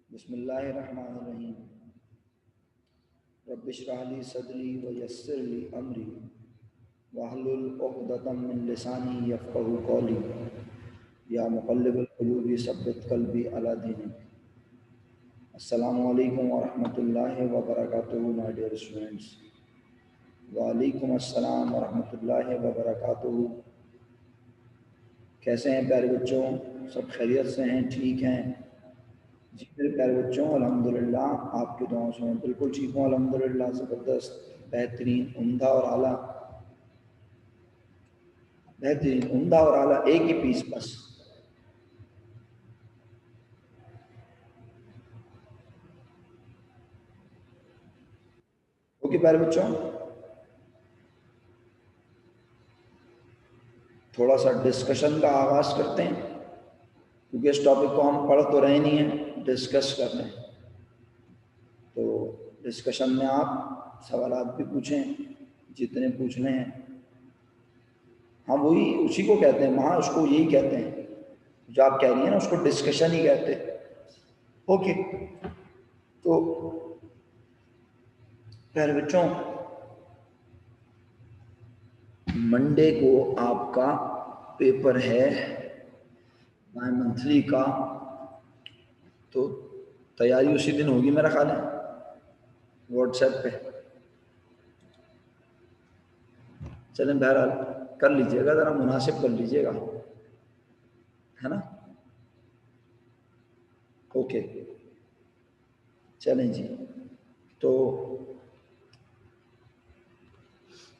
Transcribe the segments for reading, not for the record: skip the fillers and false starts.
बिस्मिल्लाहिर्रहमानिर्रहीम। रब्बिश्रह ली सदरी व यस्सिर ली अमरी वहलुल उक़दतम मिन लिसानी यफ़क़हू क़ौली। या मुक़ल्लिबल क़ुलूबि सब्बित क़ल्बी अला दीनिक। अस्सलामु अलैकुम व रहमतुल्लाहि व बरकातुहू माय डियर स्टूडेंट्स। वालेकुम अस्सलाम व रहमतुल्लाहि व बरकातुहू। कैसे हैं प्यारे बच्चों? सब खैरियत से हैं? ठीक हैं जी मेरे प्यारे बच्चों, अल्हम्दुलिल्लाह आपकी दुआओं से मैं बिल्कुल ठीक हूँ। अल्हम्दुलिल्लाह ज़बरदस्त, बेहतरीन, उम्दा और आला। बेहतरीन, उम्दा और आला एक ही पीस बस। ओके प्यारे बच्चों, थोड़ा सा डिस्कशन का आगाज़ करते हैं, क्योंकि इस टॉपिक को हम पढ़ तो रहे नहीं हैं, डिस्कस कर रहे हैं। तो डिस्कशन में आप सवालात भी पूछें जितने पूछने हैं। हाँ, वही उसी को कहते हैं, वहाँ उसको यही कहते हैं जो आप कह रही हैं ना, उसको डिस्कशन ही कहते हैं। ओके, तो प्यारे बच्चों, मंडे को आपका पेपर है बाय मंथली का, तो तैयारी उसी दिन होगी मेरा ख्याल है। व्हाट्सएप पे चलें, बहरहाल कर लीजिएगा, ज़रा मुनासिब कर लीजिएगा, है ना। ओके, चलें जी। तो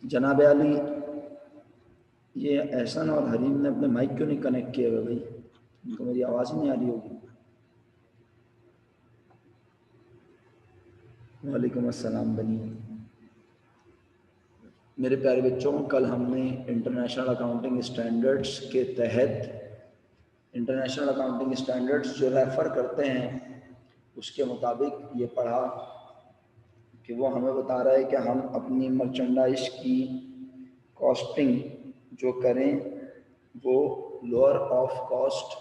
जनाब अली, ये एहसन और हरीम ने अपने माइक क्यों नहीं कनेक्ट किए हुए भाई? इनको मेरी आवाज़ ही नहीं आ रही होगी। वालेकुम अस्सलाम बनी। मेरे प्यारे बच्चों, कल हमने इंटरनेशनल अकाउंटिंग स्टैंडर्ड्स के तहत इंटरनेशनल अकाउंटिंग स्टैंडर्ड्स जो रेफ़र करते हैं उसके मुताबिक ये पढ़ा कि वो हमें बता रहा है कि हम अपनी मर्चेंडाइज की कॉस्टिंग जो करें वो lower of cost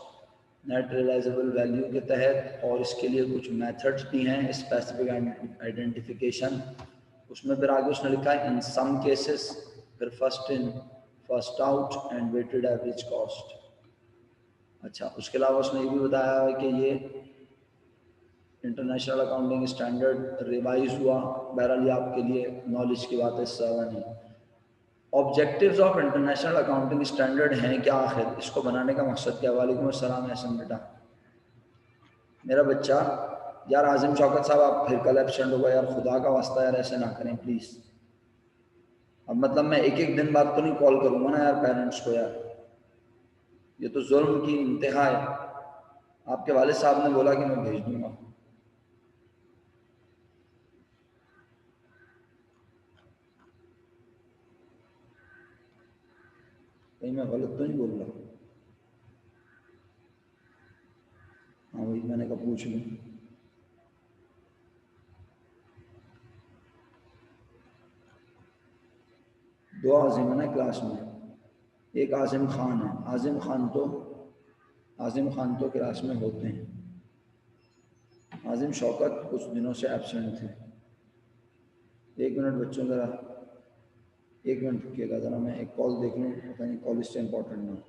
net realisable value के तहत, और इसके लिए कुछ मेथड्स भी हैं, स्पेसिफिक आइडेंटिफिकेशन। उसमें फिर आगे उसने लिखा है इन सम केसेस, फिर first in first out and weighted average cost. अच्छा, उसके अलावा उसने ये भी बताया है कि ये इंटरनेशनल अकाउंटिंग स्टैंडर्ड रिवाइज हुआ। बहरहाल ये आपके लिए नॉलेज की बात है, सवा नहीं। Objectives of international accounting standard हैं क्या आखिर? इसको बनाने का मकसद क्या? वालेकुम अस्सलाम एहसन बेटा, मेरा बच्चा। यार आज़िम शौकत साहब, आप फिर कल एबसेंट हो गए यार, खुदा का वास्ता यार ऐसे ना करें प्लीज़। अब मतलब मैं एक एक दिन बाद तो नहीं कॉल करूँगा ना यार पेरेंट्स को यार, ये तो जुल्म की इंतहा है। आपके वालिद साहब ने बोला कि मैं भेज दूँगा। कहीं मैं गलत तो नहीं बोल रहा? हाँ वही मैंने कहा पूछ लूँ। दो आज़िम है ना क्लास में, एक आज़िम खान है। आज़िम खान तो क्लास में होते हैं। आज़िम शौकत कुछ दिनों से एबसेंट थे। एक मिनट बच्चों, ज़रा एक मिनट रुकिएगा, ज़रा मैं एक कॉल देख लूँ, पता नहीं कॉल इससे इम्पोर्टेंट ना हो।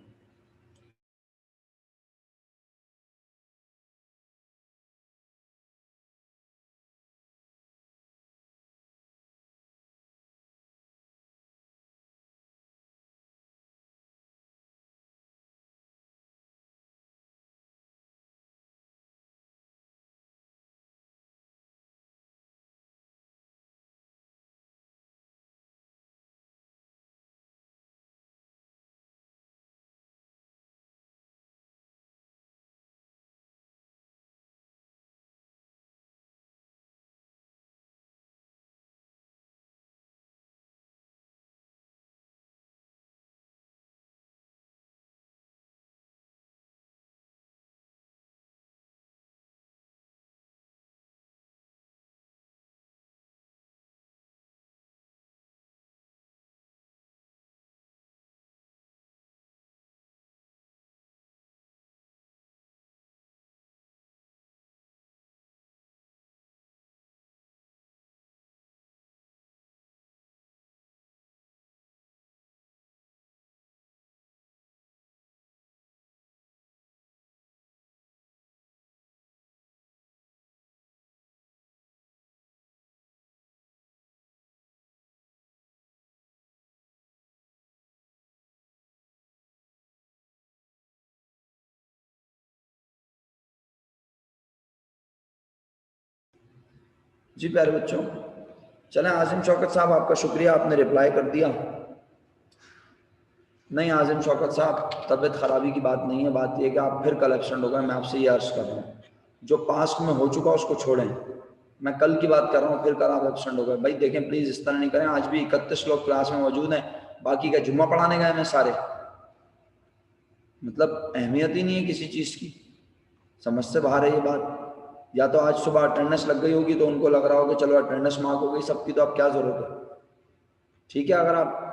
जी प्यारे बच्चों, चलें आजिम शौकत साहब, आपका शुक्रिया, आपने रिप्लाई कर दिया। नहीं आजिम शौकत साहब, तबीयत खराबी की बात नहीं है, बात यह कि आप फिर कल एब्सेंट हो गए। मैं आपसे ये अर्ज कर रहा हूँ, जो पास्ट में हो चुका उसको छोड़ें। मैं कल की बात कर रहा हूँ, फिर कल आप एब्सेंट हो गए। भाई देखें प्लीज़, इस तरह नहीं करें। आज भी 31 लोग क्लास में मौजूद हैं, बाकी का जुम्मा पढ़ाने गए हैं सारे। मतलब अहमियत ही नहीं है किसी चीज़ की, समझ से बाहर है ये बात। या तो आज सुबह अटेंडेंस लग गई होगी तो उनको लग रहा होगा चलो अटेंडेंस मार्क हो गई सबकी, तो अब क्या ज़रूरत है। ठीक है, अगर आप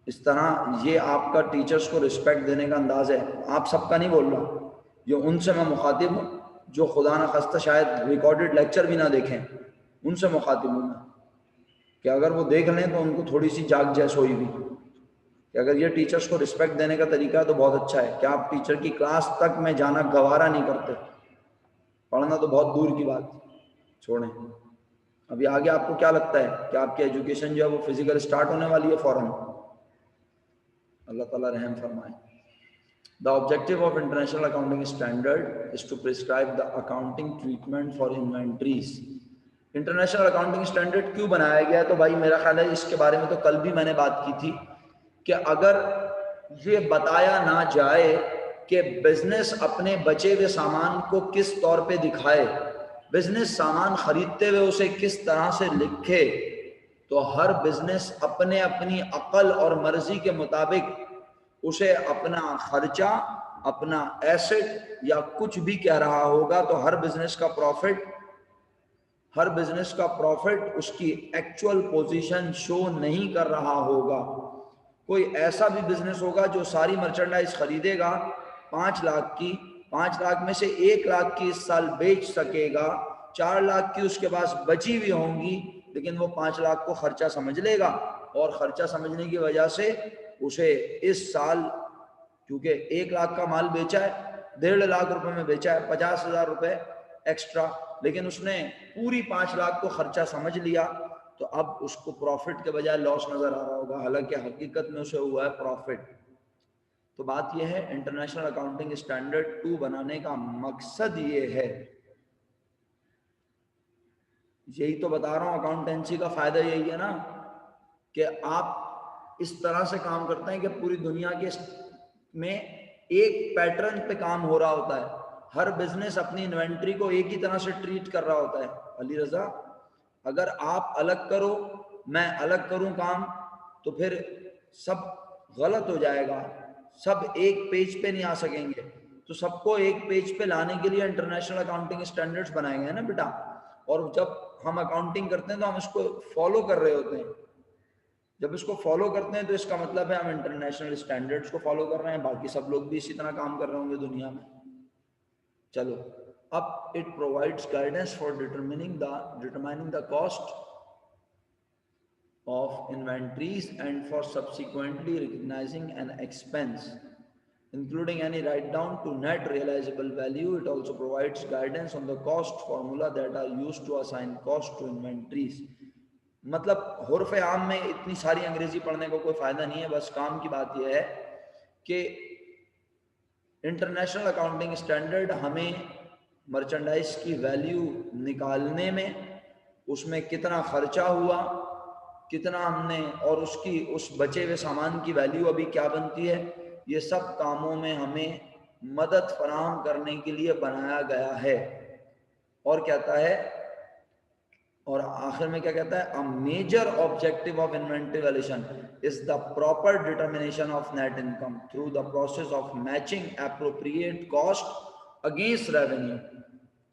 इस तरह, ये आपका टीचर्स को रिस्पेक्ट देने का अंदाज है। आप सबका नहीं बोल रहा, जो उनसे मैं मुखातिब हूँ, जो खुदा न खास्ता शायद रिकॉर्डेड लेक्चर भी ना देखें, उनसे मुखातिब हूँ मैं, कि अगर वो देख लें तो उनको थोड़ी सी जाग जैस हुई भी, कि अगर ये टीचर्स को रिस्पेक्ट देने का तरीका है तो बहुत अच्छा है। कि आप टीचर की क्लास तक में जाना गवारा नहीं करते, पढ़ना तो बहुत दूर की बात, छोड़ें। अभी आगे आपको क्या लगता है कि आपकी एजुकेशन जो है वो फिजिकल स्टार्ट होने वाली है फौरन? अल्लाह ताला रहम फरमाए। The objective of International Accounting Standard is to prescribe the accounting treatment for inventories. International accounting standard क्यों बनाया गया? तो भाई मेरा ख्याल है इसके बारे में तो कल भी मैंने बात की थी, कि अगर ये बताया ना जाए कि बिजनेस अपने बचे हुए सामान को किस तौर पे दिखाए, बिजनेस सामान खरीदते हुए उसे किस तरह से लिखे, तो हर बिजनेस अपने अपनी अकल और मर्जी के मुताबिक उसे अपना खर्चा, अपना एसेट या कुछ भी कह रहा होगा, तो हर बिजनेस का प्रॉफिट, हर बिजनेस का प्रॉफिट उसकी एक्चुअल पोजीशन शो नहीं कर रहा होगा। कोई ऐसा भी बिजनेस होगा जो सारी मर्चेंडाइज खरीदेगा 5 लाख की, 5 लाख में से 1 लाख की इस साल बेच सकेगा, 4 लाख की उसके पास बची हुई होंगी, लेकिन वो 5 लाख को खर्चा समझ लेगा, और खर्चा समझने की वजह से उसे इस साल, क्योंकि 1 लाख का माल बेचा है, 1.5 लाख रुपए में बेचा है, 50,000 रुपए एक्स्ट्रा, लेकिन उसने पूरी 5 लाख को खर्चा समझ लिया, तो अब उसको प्रॉफिट के बजाय लॉस नजर आ रहा होगा, हालांकि हकीकत में उसे हुआ है प्रॉफिट। तो बात यह है, इंटरनेशनल अकाउंटिंग स्टैंडर्ड 2 बनाने का मकसद ये है, यही तो बता रहा हूं, अकाउंटेंसी का फायदा यही है ना, कि आप इस तरह से काम करते हैं कि पूरी दुनिया के में एक पैटर्न पे काम हो रहा होता है, हर बिजनेस अपनी इन्वेंट्री को एक ही तरह से ट्रीट कर रहा होता है। अली रजा, अगर आप अलग करो, मैं अलग करूं काम, तो फिर सब गलत हो जाएगा, सब एक पेज पे नहीं आ सकेंगे। तो सबको एक पेज पे लाने के लिए इंटरनेशनल अकाउंटिंग स्टैंडर्ड्स बनाए गए हैं ना बेटा, और जब हम अकाउंटिंग करते हैं तो हम इसको फॉलो कर रहे होते हैं। जब इसको फॉलो करते हैं तो इसका मतलब है हम इंटरनेशनल स्टैंडर्ड्स को फॉलो कर रहे हैं, बाकी सब लोग भी इसी तरह काम कर रहे होंगे दुनिया में। चलो, अब it provides guidance for determining the cost of inventories and for subsequently recognizing an expense, including any write down to net realizable value. It also provides guidance on the cost formula that are used to assign cost to inventories. मतलब हुर्फ आम में इतनी सारी अंग्रेजी पढ़ने को कोई फायदा नहीं है, बस काम की बात यह है कि इंटरनेशनल अकाउंटिंग स्टैंडर्ड हमें मर्चेंडाइज की वैल्यू निकालने में, उसमें कितना खर्चा हुआ, कितना हमने, और उसकी उस बचे हुए सामान की वैल्यू अभी क्या बनती है, ये सब कामों में हमें मदद फराहम करने के लिए बनाया गया है। और कहता है, और आखिर में क्या कहता है, a major objective of inventory valuation is the proper determination of net income through the process of matching appropriate cost against revenue.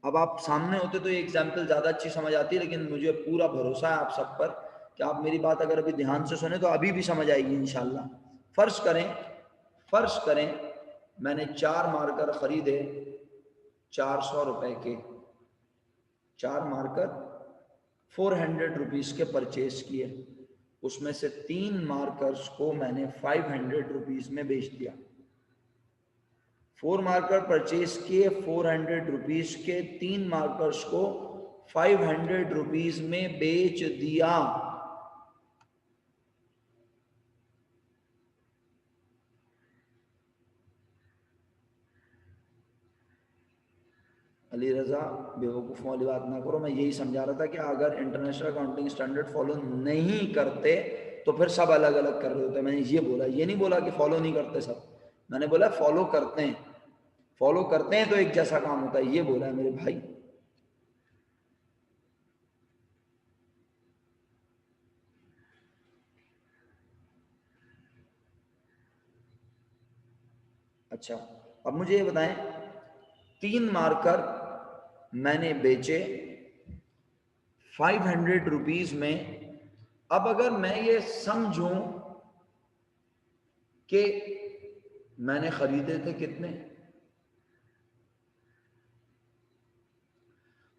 अब आप सामने होते तो ये एग्जाम्पल ज्यादा अच्छी समझ आती है, लेकिन मुझे पूरा भरोसा है आप सब पर कि आप मेरी बात अगर अभी ध्यान से सुने तो अभी भी समझ आएगी इंशाल्लाह। फर्ज करें मैंने 4 मार्कर खरीदे 400 रुपए के, 4 मार्कर 400 रुपीज के परचेज किए, उसमें से 3 मार्कर्स को मैंने 500 रुपीज में बेच दिया। 4 मार्कर परचेज किए 400 रुपीज के, 3 मार्कर्स को 500 रुपीज में बेच दिया। अली रज़ा, बेवकूफ़ों वाली बात ना करो। मैं यही समझा रहा था कि अगर इंटरनेशनल अकाउंटिंग स्टैंडर्ड फॉलो नहीं करते तो फिर सब अलग अलग कर रहे होते। मैंने ये बोला, ये नहीं बोला कि फॉलो नहीं करते सब, मैंने बोला फॉलो करते हैं। फॉलो करते हैं तो एक जैसा काम होता है, ये बोला है मेरे भाई। अच्छा, अब मुझे ये बताएं, 3 मार्कर मैंने बेचे 500 रुपीज में। अब अगर मैं ये समझूं कि मैंने खरीदे थे कितने,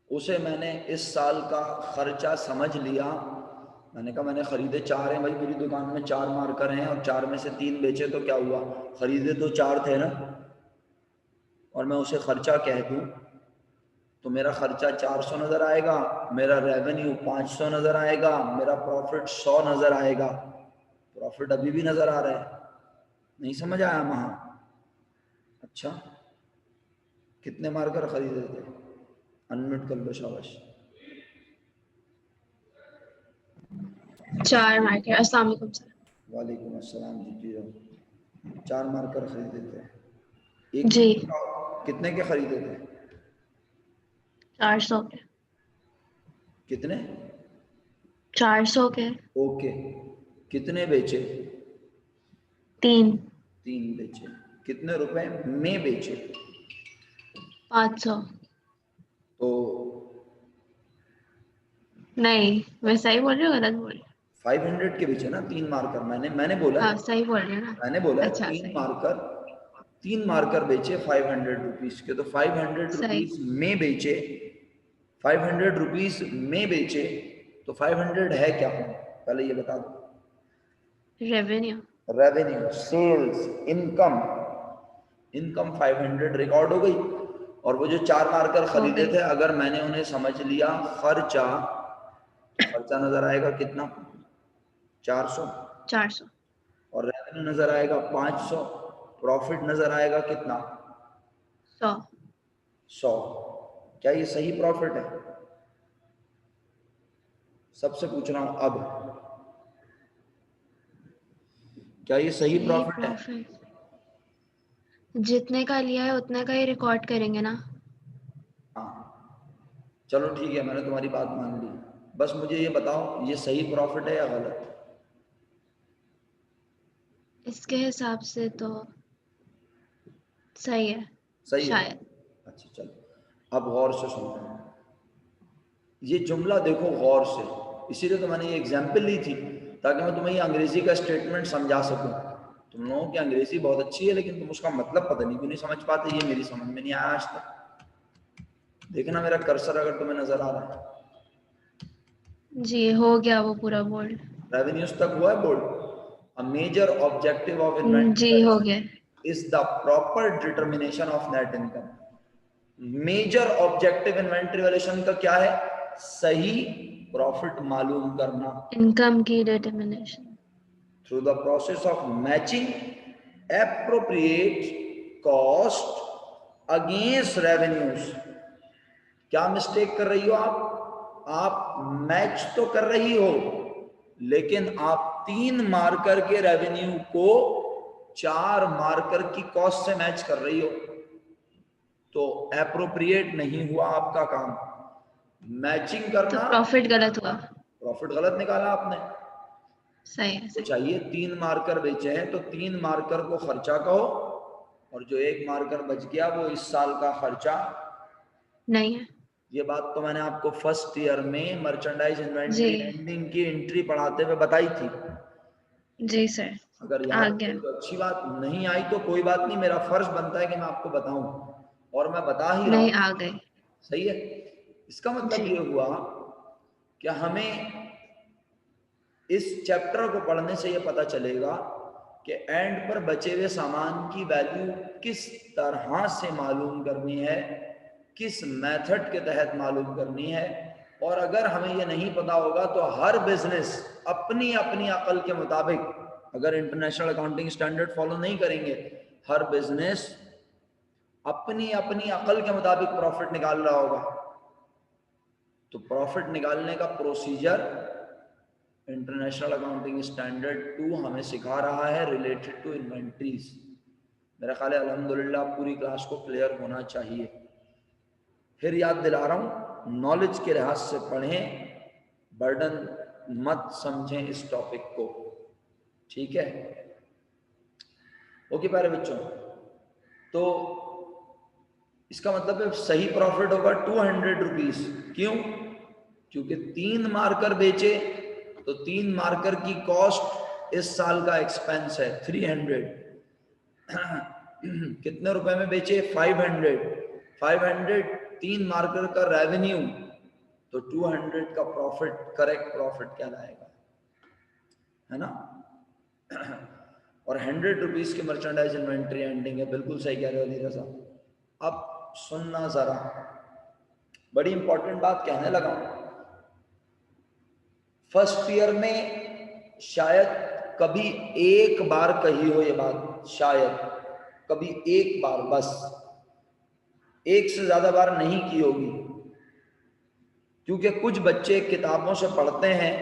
उसे मैंने इस साल का खर्चा समझ लिया। मैंने कहा मैंने खरीदे 4 हैं भाई, मेरी दुकान में 4 मार्कर हैं और 4 में से 3 बेचे तो क्या हुआ, खरीदे तो 4 थे ना। और मैं उसे खर्चा कह दूं तो मेरा खर्चा 400 नज़र आएगा, मेरा रेवेन्यू 500 नज़र आएगा, मेरा प्रॉफिट 100 नज़र आएगा। प्रॉफिट अभी भी नज़र आ रहा है, नहीं समझ आया वहाँ? अच्छा, कितने मार्कर खरीदे थे? अनम्यूट कर लो, शाबाश। 4 मार्कर। अस्सलाम वालेकुम सर। वालेकुम अस्सलाम जी। 4 मार्कर खरीदे थे। जी। कितने के खरीदे थे? 400 के। कितने? 400 के। ओके, कितने बेचे? 3। 3 बेचे। कितने रुपए में बेचे? 500। तो नहीं, मैं सही बोल रही हूँ गलत बोल रही हूँ? 500 के बेचे ना 3 मार्कर। मैंने बोला है, हाँ, सही बोल रही हूँ ना? मैंने बोला है अच्छा, 3 सही मार्कर। 3 मार्कर बेचे 500 रुपीज के, तो 500 सही। रुपीज में बेचे। 500 रुपीज में बेचे तो 500 है क्या? पहले ये बता दो। Revenue. Revenue, sales, income. Income 500 record हो गई। और वो जो 4 मार्कर हो खरीदे गई। थे, अगर मैंने उन्हें समझ लिया खर्चा, तो खर्चा नजर आएगा कितना? 400। 400। और रेवेन्यू नजर आएगा 500। प्रॉफिट नजर आएगा कितना? 100। 100। क्या ये सही प्रॉफिट है? सबसे पूछ रहा हूं अब, क्या ये सही सही प्रॉफिट है? प्रॉफिट। जितने का लिया है उतने का ही रिकॉर्ड करेंगे ना? हाँ, चलो ठीक है, मैंने तुम्हारी बात मान ली। बस मुझे ये बताओ, ये सही प्रॉफिट है या गलत? इसके हिसाब से तो सही है सही है। शायद। अच्छा चलो, अब गौर से सुनो। ये जुमला देखो गौर से, इसीलिए तो मैंने ये एग्जाम्पल ली थी, ताकि मैं तुम्हें ये अंग्रेजी का स्टेटमेंट समझा सकूं। तुम लोगों की अंग्रेजी बहुत अच्छी है, लेकिन तुम उसका मतलब पता नहीं क्यों नहीं समझ पाते। ये मेरी समझ में नहीं आया आज तक। देखना मेरा कर्सर अगर तुम्हें नजर आ रहा है। जी, हो गया वो पूरा बोल्ड। रेवेन्यूज तक हुआ है board. A major objective of जी, इन्वेंटरी हो गया। Is the proper determination of net income. Major objective inventory valuation का क्या है? सही प्रॉफिट मालूम करना इनकम की determination. Through the process of matching appropriate cost against revenues. क्या मिस्टेक कर रही हो आप मैच तो कर रही हो, लेकिन आप 3 मार्कर के रेवेन्यू को 4 मार्कर की कॉस्ट से मैच कर रही हो, तो एप्रोप्रिएट नहीं हुआ आपका काम। मैचिंग तो करना। प्रॉफिट गलत हुआ। प्रॉफिट गलत निकाला आपने। सही है, तो सही। चाहिए 3 मार्कर बेचे हैं तो 3 मार्कर को खर्चा कहो, और जो 1 मार्कर बच गया वो इस साल का खर्चा नहीं है। ये बात तो मैंने आपको फर्स्ट ईयर में मर्चेंडाइज जी। इन्वेंट्री एंडिंग की एंट्री पढ़ाते हुए बताई थी। जी सर। अगर आ याद गया। है तो अच्छी बात, नहीं आई तो कोई बात नहीं, मेरा फर्ज बनता है कि मैं आपको बताऊं, और मैं बता ही रहा नहीं, हूं। आ गए। सही है। इसका मतलब जी। ये हुआ कि हमें इस चैप्टर को पढ़ने से ये पता चलेगा कि एंड पर बचे हुए सामान की वैल्यू किस तरह से मालूम करनी है, किस मेथड के तहत मालूम करनी है। और अगर हमें ये नहीं पता होगा तो हर बिजनेस अपनी अपनी अकल के मुताबिक, अगर इंटरनेशनल अकाउंटिंग स्टैंडर्ड फॉलो नहीं करेंगे, हर बिजनेस अपनी अपनी अकल के मुताबिक प्रॉफिट निकाल रहा होगा। तो प्रॉफिट निकालने का प्रोसीजर इंटरनेशनल अकाउंटिंग स्टैंडर्ड 2 हमें सिखा रहा है रिलेटेड टू इन्वेंट्रीज। मेरा ख्याल है अल्हम्दुलिल्लाह पूरी क्लास को क्लियर होना चाहिए। फिर याद दिला रहा हूं, नॉलेज के लिहाज से पढ़ें, बर्डन मत समझें इस टॉपिक को, ठीक है। ओके प्यारे बच्चों, तो इसका मतलब है सही प्रॉफिट होगा 200 रुपीज। क्यों? क्योंकि 3 मार्कर बेचे तो 3 मार्कर की कॉस्ट इस साल का एक्सपेंस है 300। कितने रुपए में बेचे? 500। 3 मार्कर का रेवेन्यू, तो 200 का प्रॉफिट करेक्ट प्रॉफिट कहलाएगा, है ना। और 100 रुपीज की मर्चेंडाइज इन्वेंट्री एंडिंग है। बिल्कुल सही कह रहे हो अली रजा। अब सुनना जरा, बड़ी इंपॉर्टेंट बात कहने लगा हूं। फर्स्ट ईयर में शायद कभी एक बार कही हो ये बात, शायद कभी एक बार, बस एक से ज्यादा बार नहीं की होगी। क्योंकि कुछ बच्चे किताबों से पढ़ते हैं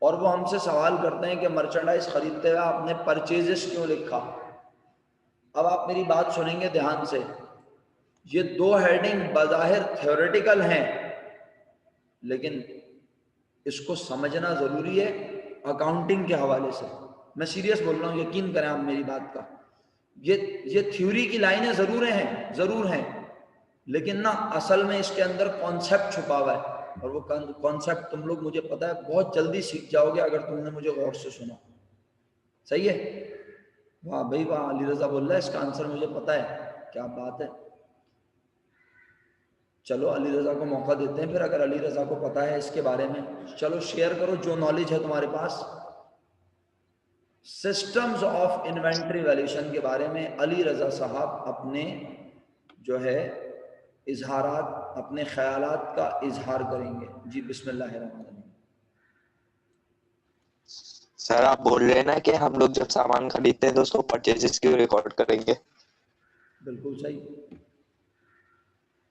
और वो हमसे सवाल करते हैं कि मर्चेंडाइज खरीदते हुए आपने परचेजेस क्यों लिखा। अब आप मेरी बात सुनेंगे ध्यान से। ये 2 हेडिंग बज़ाहिर थ्योरेटिकल हैं, लेकिन इसको समझना जरूरी है अकाउंटिंग के हवाले से। मैं सीरियस बोल रहा हूं, यकीन करें आप मेरी बात का। ये थ्योरी की लाइनें जरूर हैं, लेकिन ना असल में इसके अंदर कॉन्सेप्ट छुपा हुआ है। और वो कॉन्सेप्ट तुम लोग, मुझे पता है, बहुत जल्दी सीख जाओगे अगर तुमने मुझे गौर से सुना। सही है? वाह भाई वाह, अली रजा बोल रहा है इसका आंसर मुझे पता है। क्या बात है। चलो अली रजा को मौका देते हैं फिर, अगर अली रजा को पता है इसके बारे में। चलो शेयर करो जो नॉलेज है तुम्हारे पास। सिस्टम्स ऑफ इन्वेंट्री वैल्यूएशन के बारे में अली रजा साहब अपने जो है इजहारात, अपने ख्यालात का इजहार करेंगे। जी बिस्मिल्लाहिर्रहमानिर्रहीम। सर आप बोल रहे हैं ना कि हम लोग जब सामान खरीदते हैं तो उसको परचेजेस क्यों रिकॉर्ड करेंगे? बिल्कुल सही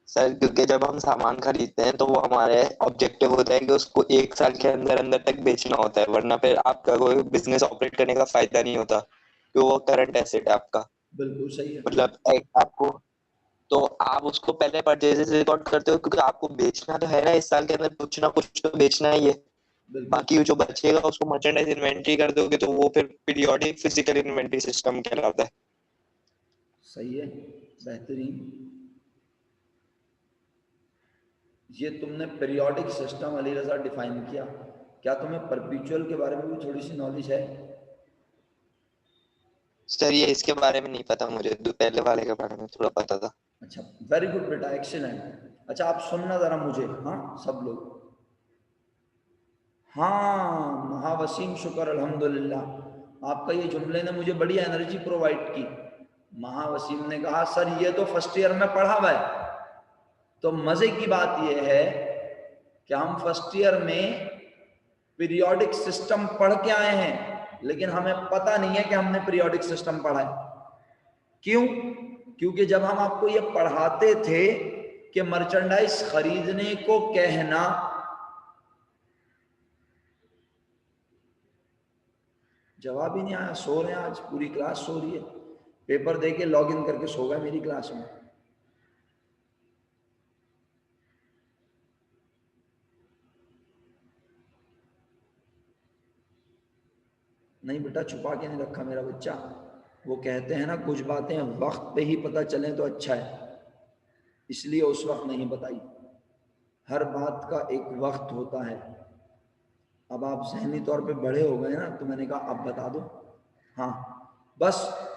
सर क्योंकि जब हम सामान खरीदते हैं तो वो हमारे ऑब्जेक्टिव होता है कि उसको 1 साल के अंदर अंदर तक बेचना होता है, वरना फिर आपका कोई बिजनेस ऑपरेट करने का फायदा नहीं होता, क्योंकि वो करंट एसेट है आपका। बिल्कुल सही है। मतलब आपको, तो आप उसको पहले परचेजेस रिकॉर्ड करते हो क्योंकि आपको बेचना तो है ना, इस साल के अंदर कुछ ना कुछ तो बेचना ही है। बाकी जो बचेगा उसको मर्चेंडाइज इन्वेंट्री कर दोगे तो वो फिर पीरियोडिक फिजिकल इन्वेंट्री सिस्टम कहलाता है। सही है, बेहतरीन। ये तुमने पीरियोडिक सिस्टम अली रजा डिफाइन किया। क्या तुम्हें परपेचुअल के बारे में भी थोड़ी सी नॉलेज है? सर ये इसके बारे में नहीं पता मुझे, पहले वाले के बारे में थोड़ा पता था। अच्छा, वेरी गुड बेटा, एक्सीलेंट। अच्छा आप सुनना जरा मुझे, हाँ सब लोग। हाँ महावसीम, शुक्र अल्हम्दुलिल्लाह। आपका ये जुमले ने मुझे बड़ी एनर्जी प्रोवाइड की। महावसीम ने कहा सर ये तो फर्स्ट ईयर में पढ़ा हुआ है। तो मजे की बात यह है कि हम फर्स्ट ईयर में पीरियोडिक सिस्टम पढ़ के आए हैं, लेकिन हमें पता नहीं है कि हमने पीरियोडिक सिस्टम पढ़ा है। क्यों? क्योंकि जब हम आपको ये पढ़ाते थे कि मर्चेंडाइज खरीदने को कहना, जवाब ही नहीं आया। सो रहे हैं, आज पूरी क्लास सो रही है। पेपर दे के लॉग इन करके सो गए मेरी क्लास में। नहीं बेटा, छुपा के नहीं रखा मेरा बच्चा। वो कहते हैं ना कुछ बातें वक्त पे ही पता चलें तो अच्छा है, इसलिए उस वक्त नहीं बताई। हर बात का एक वक्त होता है। अब आप जहनी तौर पे बड़े हो गए ना, तो मैंने कहा अब बता दो। हाँ बस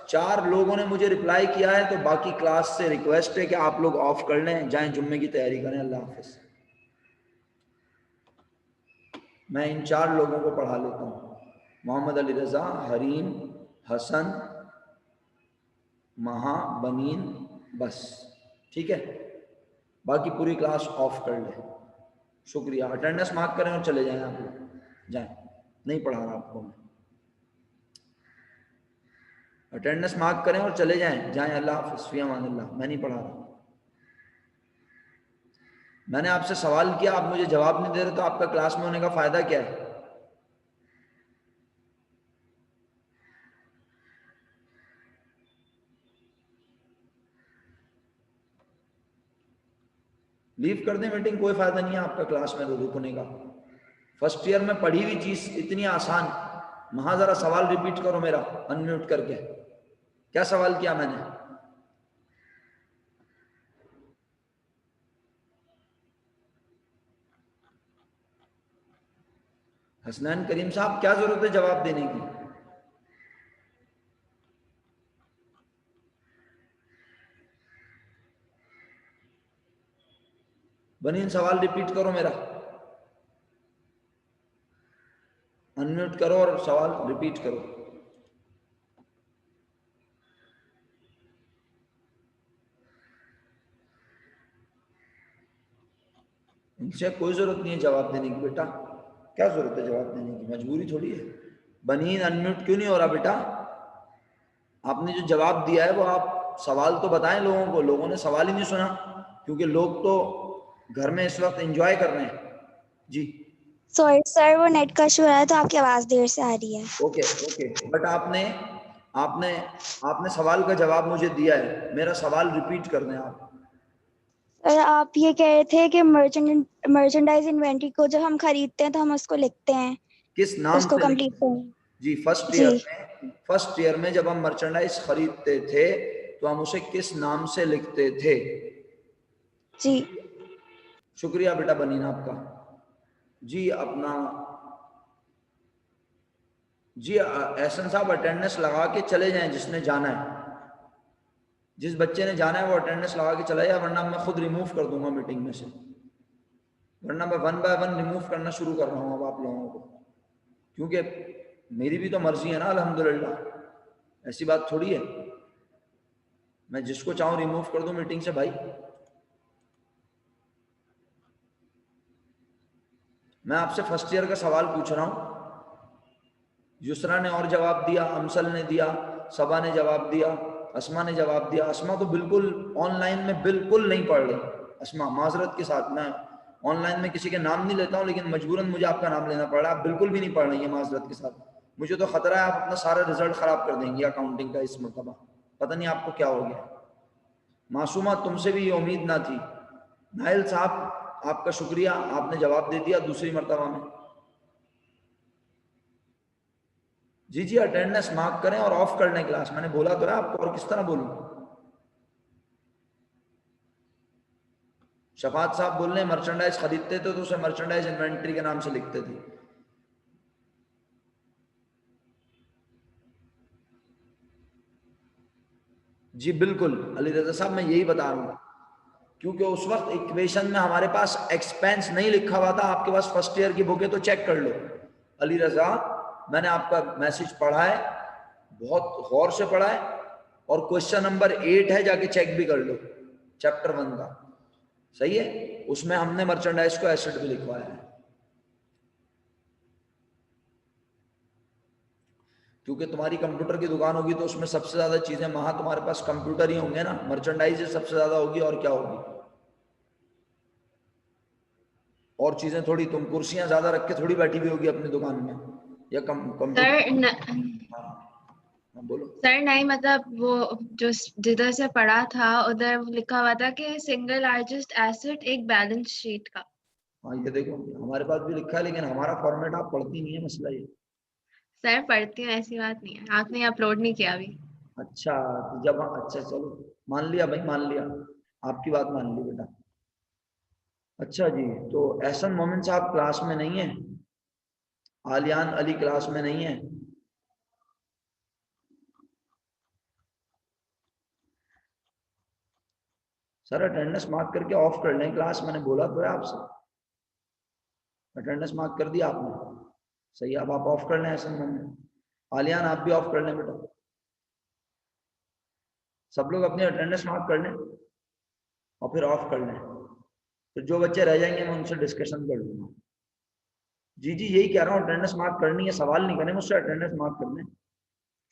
4 लोगों ने मुझे रिप्लाई किया है, तो बाकी क्लास से रिक्वेस्ट है कि आप लोग ऑफ कर लें, जाएं जुम्मे की तैयारी करें। अल्लाह हाफिज। मैं इन 4 लोगों को पढ़ा लेता हूँ, मोहम्मद अली रजा, हरीम, हसन, महा, बनीन, बस ठीक है। बाकी पूरी क्लास ऑफ कर ले। शुक्रिया। अटेंडेंस मार्क करें और चले जाएं आप लोग, जाएं, नहीं पढ़ा रहा आपको मैं। अटेंडेंस मार्क करें और चले जाएं, जाएं। अल्लाह हाफ़िज़, फ़ी अमानिल्लाह। मैं नहीं पढ़ा रहा। मैंने आपसे सवाल किया, आप मुझे जवाब नहीं दे रहे, तो आपका क्लास में होने का फ़ायदा क्या है? लीव कर दें मीटिंग, कोई फ़ायदा नहीं है आपका क्लास में रुकने का। फर्स्ट ईयर में पढ़ी हुई चीज़ इतनी आसान, वहाँ ज़रा सवाल रिपीट करो मेरा अनम्यूट करके। क्या सवाल किया मैंने? हसनैन करीम साहब, क्या ज़रूरत है जवाब देने की? बनीन सवाल रिपीट करो मेरा, अनम्यूट करो और सवाल रिपीट करो। इनसे कोई ज़रूरत नहीं है जवाब देने की बेटा, क्या ज़रूरत है जवाब देने की, मजबूरी थोड़ी है। बनीन अनम्यूट क्यों नहीं हो रहा बेटा? आपने जो जवाब दिया है वो आप सवाल तो बताएं लोगों को, लोगों ने सवाल ही नहीं सुना, क्योंकि लोग तो घर में इस वक्त एंजॉय कर रहे हैं। जी सॉरी सर, वो नेट का इशू है तो आपकी आवाज़ देर से आ रही है। ओके ओके, बट आपने आपने आपने सवाल का जवाब मुझे दिया है, मेरा सवाल रिपीट कर दें आप। सर आप ये कह रहे थे कि मर्चेंडाइज इन्वेंट्री को जब हम खरीदते हैं तो हम उसको लिखते हैं, किस नाम उसको से कंप्लीट करें। जी, फर्स्ट ईयर में जब हम मर्चेंडाइज खरीदते थे तो हम उसे किस नाम से लिखते थे? जी शुक्रिया बेटा बनीना आपका। जी अपना जी एहसन साहब, अटेंडेंस लगा के चले जाएं जिसने जाना है। जिस बच्चे ने जाना है वो अटेंडेंस लगा के चला जाए, वरना मैं खुद रिमूव कर दूंगा मीटिंग में से, वरना मैं 1 बाय 1 रिमूव करना शुरू कर रहा हूँ अब आप लोगों को, क्योंकि मेरी भी तो मर्जी है ना अल्हम्दुलिल्लाह, ऐसी बात थोड़ी है मैं जिसको चाहूँ रिमूव कर दूं मीटिंग से। भाई मैं आपसे फर्स्ट ईयर का सवाल पूछ रहा हूँ, युसरा ने और जवाब दिया, अमसल ने दिया, सबा ने जवाब दिया, अस्मा ने जवाब दिया। अस्मा तो बिल्कुल ऑनलाइन में बिल्कुल नहीं पढ़ रही। अस्मा, माजरत के साथ, मैं ऑनलाइन में किसी के नाम नहीं लेता हूँ, लेकिन मजबूरन मुझे आपका नाम लेना पड़ रहा है। आप बिल्कुल भी नहीं पढ़ रही है माजरत के साथ। मुझे तो खतरा है आप अपना सारा रिजल्ट खराब कर देंगी अकाउंटिंग का इस मरतबा, पता नहीं आपको क्या हो गया। मासूमा, तुमसे भी ये उम्मीद ना थी। नाइल साहब आपका शुक्रिया, आपने जवाब दे दिया दूसरी मरतबा में। जी जी, अटेंडेंस मार्क करें और ऑफ कर लें क्लास, मैंने बोला तो है आपको, और किस तरह बोलूं? शफात साहब बोल रहे हैं मर्चेंडाइज खरीदते थे तो उसे मर्चेंडाइज इन्वेंट्री के नाम से लिखते थे। जी बिल्कुल अली रजा साहब, मैं यही बता रहा हूँ, क्योंकि उस वक्त इक्वेशन में हमारे पास एक्सपेंस नहीं लिखा हुआ था। आपके पास फर्स्ट ईयर की बुक है तो चेक कर लो। अली रजा, मैंने आपका मैसेज पढ़ा है, बहुत गौर से पढ़ा है, और क्वेश्चन नंबर 8 है, जाके चेक भी कर लो, चैप्टर 1 का, सही है? उसमें हमने मर्चेंडाइज को एसेट भी लिखवाया है, क्योंकि तुम्हारी कंप्यूटर की दुकान होगी तो उसमें सबसे ज्यादा चीजें, वहां तुम्हारे पास कंप्यूटर ही होंगे ना, मर्चेंडाइज सबसे ज्यादा होगी, और क्या होगी? और चीजें थोड़ी, तुम कुर्सियां ज्यादा रख के थोड़ी बैठी हुई होगी अपनी दुकान में, या कंप्यूटर। हाँ बोलो सर नहीं, मतलब वो जो जिधर से पढ़ा था उधर लिखा हुआ था कि सिंगल लार्जेस्ट एसेट एक बैलेंस शीट का। हाँ ये देखो, हमारे पास भी लिखा है, लेकिन हमारा फॉर्मेट आप पढ़ती नहीं है, मसला ये। सर पढ़ती हूँ, ऐसी बात नहीं है, आपने अपलोड नहीं किया अभी। अच्छा, तो जब अच्छा चलो, मान लिया भाई, मान लिया, आपकी बात मान ली बेटा। अच्छा जी, तो एहसन मोमिन साहब क्लास में नहीं है, आलियान अली क्लास में नहीं है। सर अटेंडेंस मार्क करके ऑफ कर लें क्लास, मैंने बोला तो है आपसे, अटेंडेंस मार्क कर दिया आपने, सही। अब आप ऑफ कर लें एहसन मोमिन, आलियान आप भी ऑफ कर लें बेटा, सब लोग अपनी अटेंडेंस मार्क कर लें और फिर ऑफ कर लें, तो जो बच्चे रह जाएंगे मैं उनसे डिस्कशन कर लूंगा। जी जी यही कह रहा हूँ, अटेंडेंस मार्क करनी है, सवाल नहीं करने मुझसे, अटेंडेंस मार्क करने।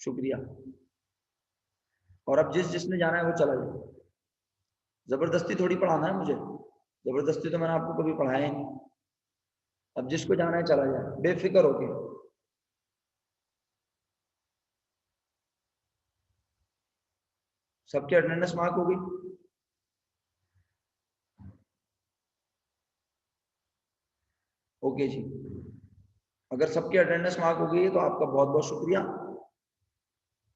शुक्रिया। और अब जिसने जाना है वो चला जाए। जबरदस्ती थोड़ी पढ़ाना है मुझे, जबरदस्ती तो मैंने आपको कभी पढ़ाया ही नहीं। अब जिसको जाना है चला जाए बेफिक्र होके। सबके अटेंडेंस मार्क हो गई? ओके जी, अगर सबकी अटेंडेंस मार्क हो गई है तो आपका बहुत बहुत शुक्रिया।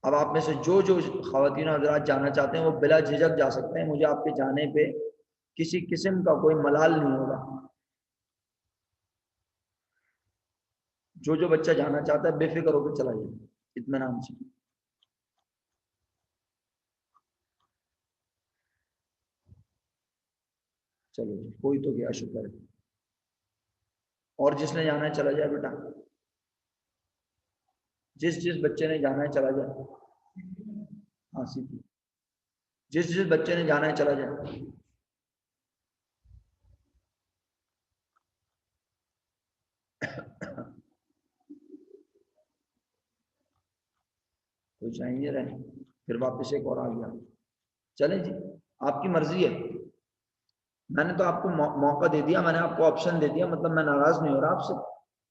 अब आप में से जो जो ख़वातीन हज़रात जाना चाहते हैं वो बिला झिझक जा सकते हैं, मुझे आपके जाने पे किसी किस्म का कोई मलाल नहीं होगा। जो जो बच्चा जाना चाहता है बेफिक्र होकर चला जाए, इत्मीनान से। चलो जी, कोई तो गया, शुक्र है। और जिसने जाना है चला जाए बेटा, जिस बच्चे ने जाना है चला जाए। हाँ सीधी, जिस बच्चे ने जाना है चला जाए। कोई चाहिए रहे, फिर वापस एक और आ गया। चलें जी, आपकी मर्जी है। मैंने तो आपको मौका दे दिया, मैंने आपको ऑप्शन दे दिया, मतलब मैं नाराज नहीं हो रहा आपसे,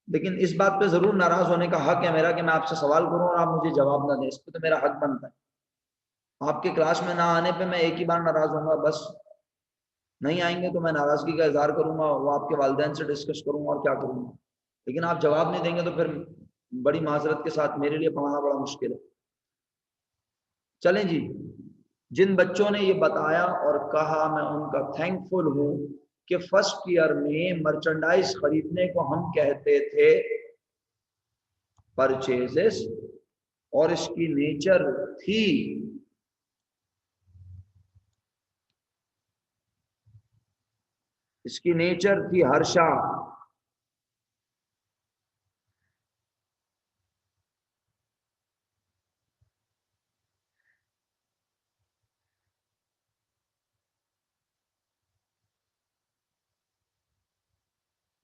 लेकिन इस बात पे जरूर नाराज होने का हक है मेरा कि मैं आपसे सवाल करूं और आप मुझे जवाब ना दें। इस पे तो मेरा हक बनता है। आपके क्लास में ना आने पे मैं एक ही बार नाराज होऊंगा, बस। नहीं आएंगे तो मैं नाराजगी का इजहार करूंगा, वो आपके वालिदैन से डिस्कस करूंगा और क्या करूंगा। लेकिन आप जवाब नहीं देंगे तो फिर बड़ी माजरत के साथ मेरे लिए पढ़ाना बड़ा मुश्किल है। चलें जी, जिन बच्चों ने ये बताया और कहा, मैं उनका थैंकफुल हूं कि फर्स्ट ईयर में मर्चेंडाइज खरीदने को हम कहते थे परचेजेस, और इसकी नेचर थी हर्षा।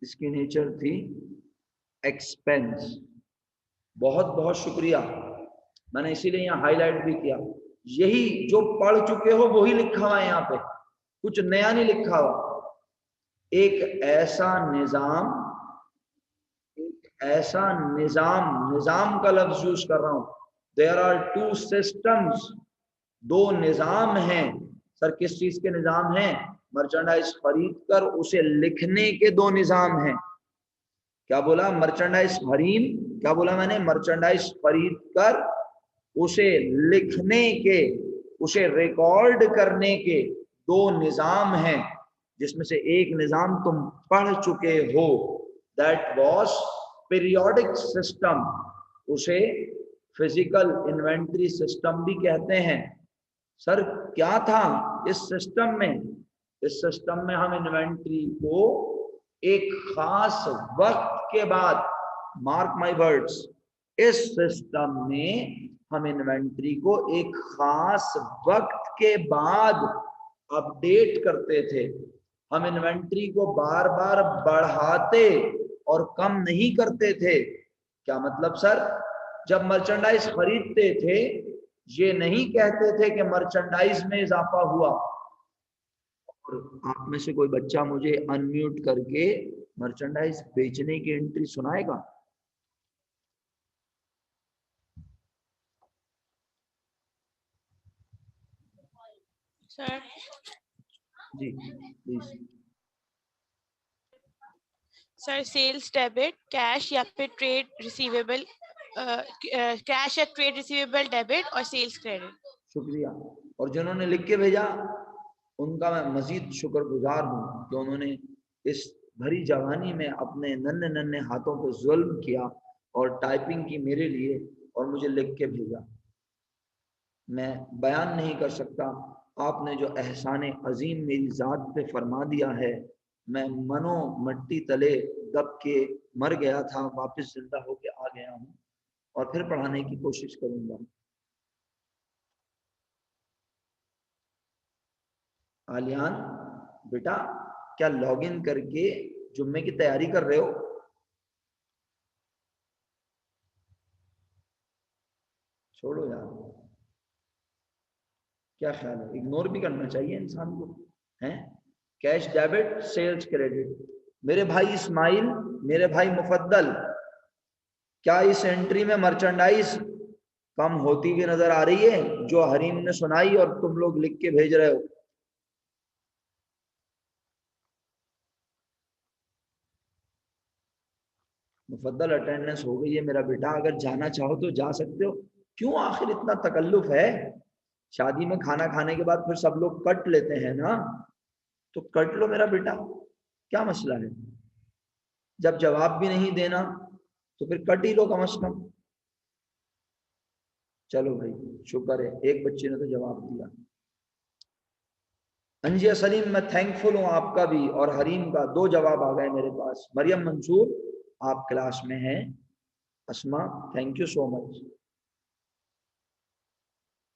इसकी नेचर थी एक्सपेंस। बहुत बहुत शुक्रिया, मैंने इसीलिए यहाँ हाईलाइट भी किया। यही जो पढ़ चुके हो वही लिखा हुआ है यहाँ पे, कुछ नया नहीं लिखा हुआ। एक ऐसा निजाम, निजाम का लफ्ज यूज कर रहा हूं। देयर आर टू सिस्टम्स, दो निजाम हैं। सर किस चीज के निजाम हैं? मर्चेंडाइज खरीद कर उसे लिखने के दो निजाम हैं। क्या बोला? मर्चेंडाइज खरीद, क्या बोला मैंने? मर्चेंडाइज खरीद कर उसे लिखने के, उसे रिकॉर्ड करने के दो निजाम हैं, जिसमें से एक निजाम तुम पढ़ चुके हो, दैट वाज पीरियोडिक सिस्टम। उसे फिजिकल इन्वेंटरी सिस्टम भी कहते हैं। सर क्या था इस सिस्टम में? इस सिस्टम में हम इन्वेंटरी को एक खास वक्त के बाद, मार्क माय वर्ड्स, इस सिस्टम में हम इन्वेंटरी को एक खास वक्त के बाद अपडेट करते थे। हम इन्वेंटरी को बार बार बढ़ाते और कम नहीं करते थे। क्या मतलब सर? जब मर्चेंडाइज खरीदते थे, ये नहीं कहते थे कि मर्चेंडाइज में इजाफा हुआ। और आप में से कोई बच्चा मुझे अनम्यूट करके मर्चेंडाइज बेचने की एंट्री सुनाएगा? सर जी please. Sir sales debit, cash या फिर ट्रेड रिसीवेबल, कैश या ट्रेड रिसीवेबल डेबिट और सेल्स क्रेडिट। शुक्रिया। और जिन्होंने लिख के भेजा उनका मैं मजीद शुक्रगुजार हूँ कि उन्होंने इस भरी जवानी में अपने नन्हे नन्हे हाथों पे जुल्म किया और टाइपिंग की मेरे लिए और मुझे लिख के भेजा। मैं बयान नहीं कर सकता आपने जो एहसान अजीम मेरी ज़ात पे फरमा दिया है। मैं मनो मट्टी तले दब के मर गया था, वापस जिंदा होके आ गया हूँ और फिर पढ़ाने की कोशिश करूंगा। आलियान बेटा, क्या लॉगिन करके जुम्मे की तैयारी कर रहे हो? छोड़ो यार, क्या ख्याल है? इग्नोर भी करना चाहिए इंसान को, हैं? Cash debit, sales credit. मेरे भाई इस्माइल, मेरे भाई मुफद्दल, क्या इस एंट्री में मर्चेंडाइज कम होती हुई नजर आ रही है जो हरीम ने सुनाई और तुम लोग लिख के भेज रहे हो? मुफद्दल अटेंडेंस हो गई है मेरा बेटा, अगर जाना चाहो तो जा सकते हो। क्यों आखिर इतना तकल्लुफ है? शादी में खाना खाने के बाद फिर सब लोग कट लेते हैं ना, तो कट लो मेरा बेटा, क्या मसला है? जब जवाब भी नहीं देना तो फिर कट ही लो कम से कम। चलो भाई, शुक्र है एक बच्चे ने तो जवाब दिया। अंजिया सलीम, मैं थैंकफुल हूं आपका भी और हरीम का, 2 जवाब आ गए मेरे पास। मरियम मंसूर, आप क्लास में हैं। Asma, thank you so much.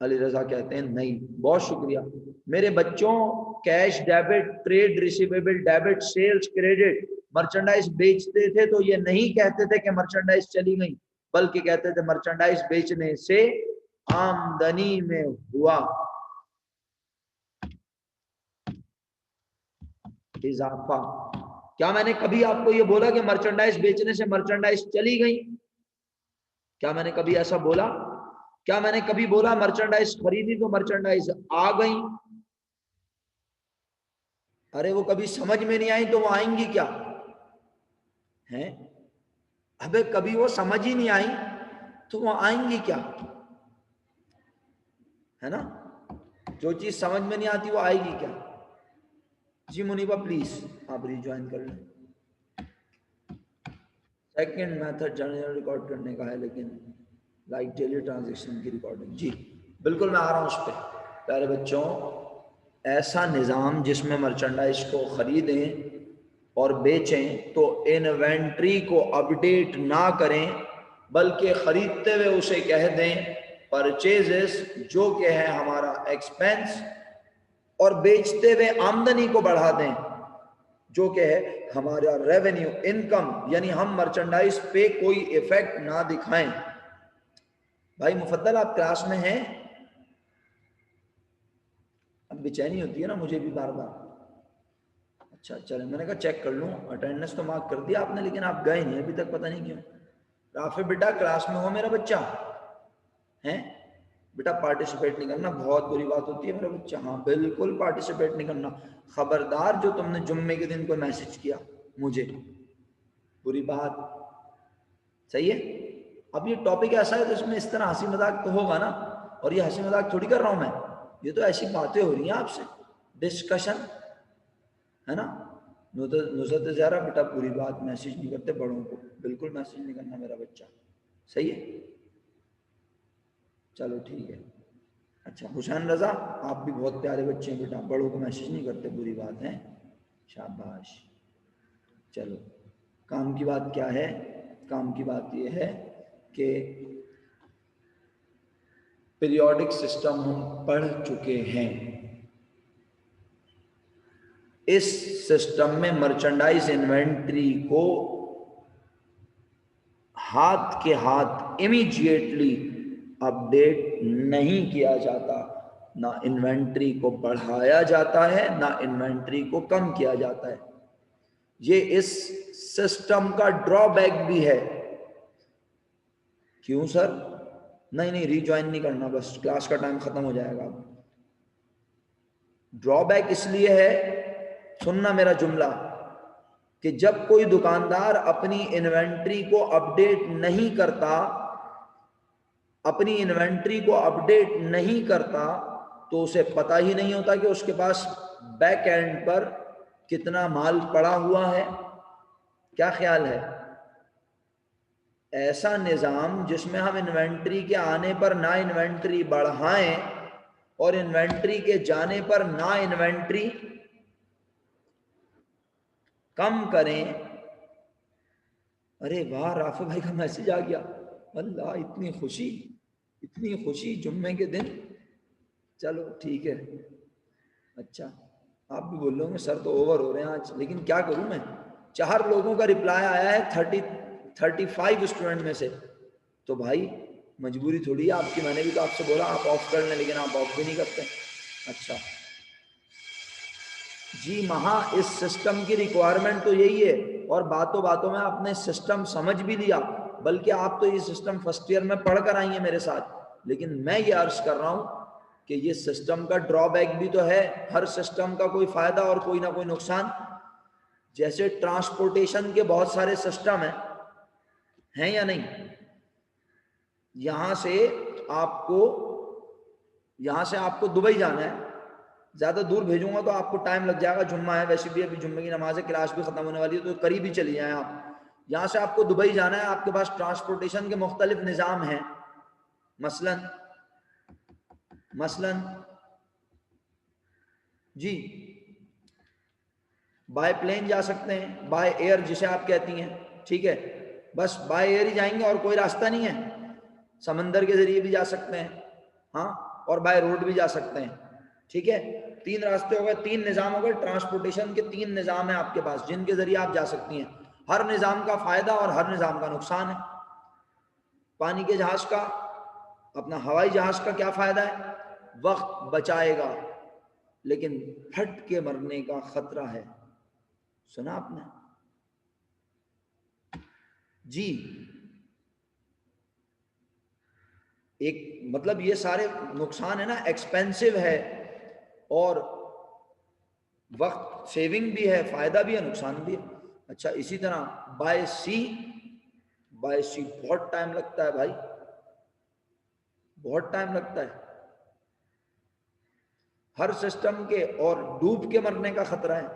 Ali Raza कहते हैं नहीं, बहुत शुक्रिया मेरे बच्चों। Cash debit, trade receivable debit, sales credit, merchandise बेचते थे तो ये नहीं कहते थे कि मर्चेंडाइज चली गई, बल्कि कहते थे मर्चेंडाइज बेचने से आमदनी में हुआ इजाफा। क्या मैंने कभी आपको ये बोला कि मर्चेंडाइज बेचने से मर्चेंडाइज चली गई? क्या मैंने कभी ऐसा बोला? क्या मैंने कभी बोला मर्चेंडाइज खरीदी तो मर्चेंडाइज आ गई? अरे वो कभी समझ में नहीं आई तो वो आएंगी क्या? हैं? अबे कभी वो समझ ही नहीं आई तो वो आएंगी क्या? है ना? जो चीज समझ में नहीं आती वो आएगी क्या? जी मुनीबा प्लीज आप रिज्वाइन कर लें। सेकेंड मेथड जर्नल रिकॉर्ड करने का है, लेकिन लाइक डेली ट्रांजेक्शन की रिकॉर्डिंग। जी बिल्कुल, मैं आ रहा हूँ उस पर। प्यारे बच्चों, ऐसा निज़ाम जिसमें मर्चेंडाइज को खरीदें और बेचें तो इन्वेंट्री को अपडेट ना करें, बल्कि खरीदते हुए उसे कह दें परचेजेस, जो कि है हमारा एक्सपेंस, और बेचते हुए आमदनी को बढ़ा दें, जो कि है हमारा रेवेन्यू, इनकम। यानी हम मर्चेंडाइज पे कोई इफेक्ट ना दिखाएं। भाई मुफद्दल, आप क्लास में हैं? अब बेचैनी होती है ना मुझे भी बार बार। अच्छा चले, मैंने कहा चेक कर लूं, अटेंडेंस तो मार्क कर दिया आपने, लेकिन आप गए नहीं अभी तक, पता नहीं क्यों। राफे बेटा क्लास में हो मेरा बच्चा? हैं बेटा, पार्टिसिपेट नहीं करना, बहुत बुरी बात होती है मेरा बच्चा। हाँ बिल्कुल पार्टिसिपेट नहीं करना, खबरदार। जो तुमने जुम्मे के दिन कोई मैसेज किया मुझे, बुरी बात। सही है? अब ये टॉपिक ऐसा है तो इसमें इस तरह हंसी मजाक तो होगा ना, और ये हंसी मजाक थोड़ी कर रहा हूं मैं, ये तो ऐसी बातें हो रही हैं आपसे, डिस्कशन है ना। नुसरत ज़हरा बेटा पूरी बात, मैसेज नहीं करते बड़ों को, बिल्कुल मैसेज नहीं करना मेरा बच्चा। सही है? चलो ठीक है। अच्छा हुसैन रजा, आप भी बहुत प्यारे बच्चे हैं बेटा, बड़ों को मैसेज नहीं करते, बुरी बात है। शाबाश। चलो, काम की बात क्या है? काम की बात यह है कि पीरियोडिक सिस्टम हम पढ़ चुके हैं। इस सिस्टम में मर्चेंडाइज इन्वेंट्री को हाथ के हाथ इमीडिएटली अपडेट नहीं किया जाता, ना इन्वेंट्री को बढ़ाया जाता है ना इन्वेंट्री को कम किया जाता है। ये इस सिस्टम का ड्रॉबैक भी है। क्यों सर? नहीं रिज्वाइन नहीं करना, बस क्लास का टाइम खत्म हो जाएगा। ड्रॉबैक इसलिए है, सुनना मेरा जुमला, कि जब कोई दुकानदार अपनी इन्वेंट्री को अपडेट नहीं करता, अपनी इन्वेंट्री को अपडेट नहीं करता, तो उसे पता ही नहीं होता कि उसके पास बैक एंड पर कितना माल पड़ा हुआ है। क्या ख्याल है? ऐसा निज़ाम जिसमें हम इन्वेंट्री के आने पर ना इन्वेंट्री बढ़ाएं और इन्वेंट्री के जाने पर ना इन्वेंट्री कम करें। अरे वाह, राफे भाई का मैसेज आ गया, अल्लाह इतनी खुशी जुम्मे के दिन। चलो ठीक है। अच्छा आप भी बोल रहे सर तो ओवर हो रहे हैं आज, लेकिन क्या करूं मैं, 4 लोगों का रिप्लाई आया है 35 स्टूडेंट में से, तो भाई मजबूरी थोड़ी है आपकी। मैंने भी तो आपसे बोला आप ऑफ कर लें, लेकिन आप ऑफ भी नहीं करते। अच्छा जी महा, इस सिस्टम की रिक्वायरमेंट तो यही है, और बातों बातों में आपने सिस्टम समझ भी लिया, बल्कि आप तो ये सिस्टम फर्स्ट ईयर में पढ़ कर आई हैं मेरे साथ। लेकिन मैं ये अर्ज कर रहा हूं कि ये सिस्टम का ड्रॉबैक भी तो है, हर सिस्टम का कोई फायदा और कोई ना कोई नुकसान। जैसे ट्रांसपोर्टेशन के बहुत सारे सिस्टम हैं या नहीं? यहां से आपको दुबई जाना है, ज्यादा दूर भेजूंगा तो आपको टाइम लग जाएगा, जुम्मा है, वैसे भी अभी जुम्मे की नमाज है, क्लास भी खत्म होने वाली है, तो करीब ही चली जाए आप। यहां से आपको दुबई जाना है, आपके पास ट्रांसपोर्टेशन के मुख्तलिफ निज़ाम हैं। मसलन जी बाय प्लेन जा सकते हैं, बाय एयर जिसे आप कहती हैं, ठीक है, बस बाय एयर ही जाएंगे और कोई रास्ता नहीं है। समंदर के जरिए भी जा सकते हैं, हाँ, और बाय रोड भी जा सकते हैं, ठीक है। 3 रास्ते हो गए, 3 निज़ाम हो गए, ट्रांसपोर्टेशन के 3 निज़ाम है आपके पास जिनके जरिए आप जा सकती हैं। हर निज़ाम का फायदा और हर निज़ाम का नुकसान है। पानी के जहाज का, अपना हवाई जहाज का क्या फायदा है? वक्त बचाएगा, लेकिन फट के मरने का खतरा है। सुना आपने जी? एक मतलब ये सारे नुकसान है ना, एक्सपेंसिव है और वक्त सेविंग भी है, फायदा भी है, नुकसान भी है। अच्छा, इसी तरह बाय सी बहुत टाइम लगता है भाई, बहुत टाइम लगता है हर सिस्टम के, और डूब के मरने का खतरा है।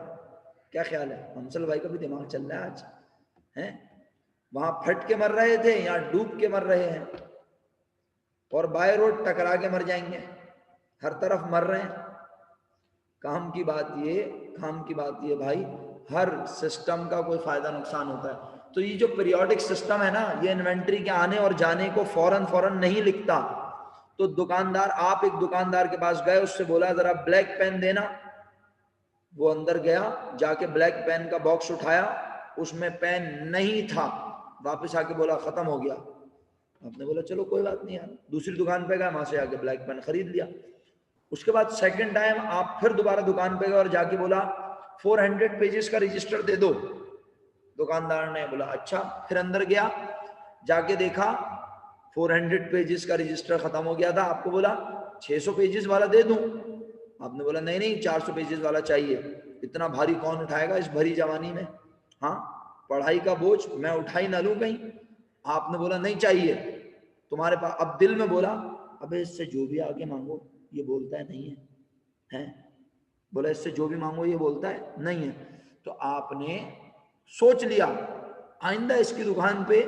क्या ख्याल है? हमसल भाई का भी दिमाग चल रहा है आज, हैं? वहां फट के मर रहे थे, यहाँ डूब के मर रहे हैं, और बाय रोड टकरा के मर जाएंगे, हर तरफ मर रहे हैं। काम की बात ये भाई, हर सिस्टम का कोई फायदा नुकसान होता है। तो ये जो पीरियोडिक सिस्टम है ना, ये इन्वेंट्री के आने और जाने को फौरन नहीं लिखता। तो दुकानदार, आप एक दुकानदार के पास गए, उससे बोला जरा ब्लैक पेन देना, वो अंदर गया, जाके ब्लैक पेन का बॉक्स उठाया, उसमें पेन नहीं था, वापस आके बोला खत्म हो गया। आपने बोला चलो कोई बात नहीं यार, दूसरी दुकान पे गए, वहां से आके ब्लैक पेन खरीद लिया। उसके बाद सेकंड टाइम आप फिर दोबारा दुकान पे गए और जाके बोला 400 पेजेस का रजिस्टर दे दो। दुकानदार ने बोला अच्छा। फिर अंदर गया, जाके देखा 400 पेजेस का रजिस्टर खत्म हो गया था। आपको बोला 600 पेजेस वाला दे दूं? आपने बोला नहीं 400 पेजेस वाला चाहिए। इतना भारी कौन उठाएगा इस भरी जवानी में? हाँ, पढ़ाई का बोझ मैं उठाई ना लूं कहीं। आपने बोला नहीं चाहिए तुम्हारे पास। अब दिल में बोला अबे इससे जो भी आगे मांगो ये बोलता है नहीं है, हैं? बोला इससे जो भी मांगो ये बोलता है नहीं है। तो आपने सोच लिया आइंदा इसकी दुकान पे